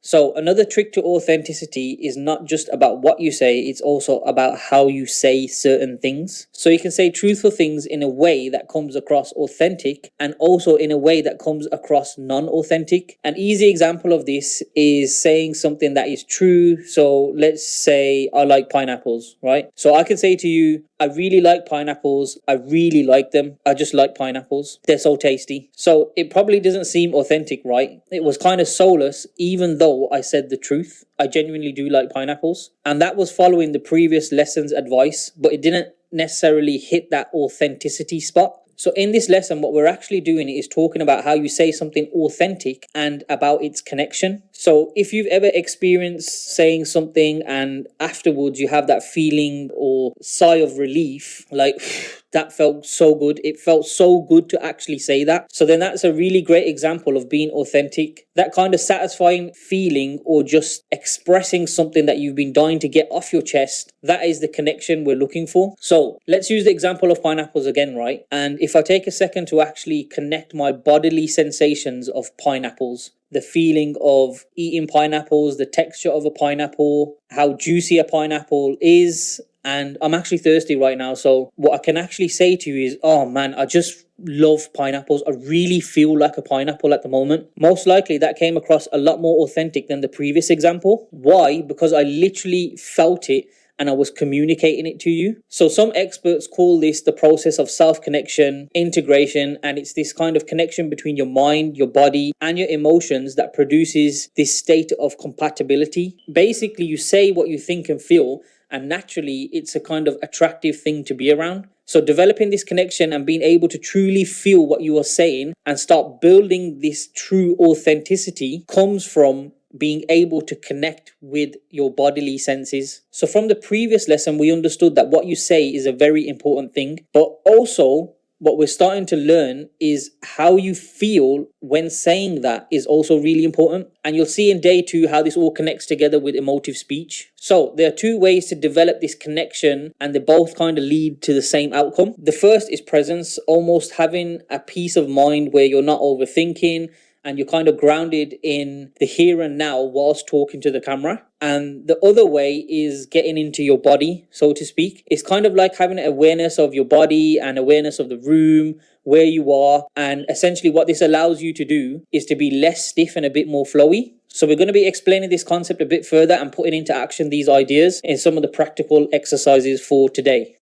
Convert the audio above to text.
So another trick to authenticity is not just about what you say, it's also about how you say certain things. So you can say truthful things in a way that comes across authentic and also in a way that comes across non-authentic. An easy example of this is saying something that is true. So let's say I like pineapples, right? So I can say to you, I really like pineapples. I really like them. I just like pineapples. They're so tasty. So it probably doesn't seem authentic, right? It was kind of soulless, even though I said the truth. I genuinely do like pineapples. And that was following the previous lesson's advice, but it didn't necessarily hit that authenticity spot. So in this lesson, what we're actually doing is talking about how you say something authentic and about its connection. So if you've ever experienced saying something and afterwards you have that feeling or sigh of relief, like that felt so good. It felt so good to actually say that. So then that's a really great example of being authentic. That kind of satisfying feeling or just expressing something that you've been dying to get off your chest, that is the connection we're looking for. So let's use the example of pineapples again, right? And if I take a second to actually connect my bodily sensations of pineapples, the feeling of eating pineapples, the texture of a pineapple, how juicy a pineapple is. And I'm actually thirsty right now. So what I can actually say to you is, oh man, I just love pineapples. I really feel like a pineapple at the moment. Most likely that came across a lot more authentic than the previous example. Why? Because I literally felt it and I was communicating it to you. So some experts call this the process of self-connection, integration, and it's this kind of connection between your mind, your body, and your emotions that produces this state of compatibility. Basically, you say what you think and feel, and naturally, it's a kind of attractive thing to be around. So developing this connection and being able to truly feel what you are saying and start building this true authenticity comes from being able to connect with your bodily senses. So from the previous lesson, we understood that what you say is a very important thing, but also what we're starting to learn is how you feel when saying that is also really important. And you'll see in day 2 how this all connects together with emotive speech. So there are 2 ways to develop this connection, and they both kind of lead to the same outcome. The first is presence, almost having a peace of mind where you're not overthinking and you're kind of grounded in the here and now whilst talking to the camera. And the other way is getting into your body, so to speak. It's kind of like having awareness of your body and awareness of the room, where you are. And essentially what this allows you to do is to be less stiff and a bit more flowy. So we're going to be explaining this concept a bit further and putting into action these ideas in some of the practical exercises for today.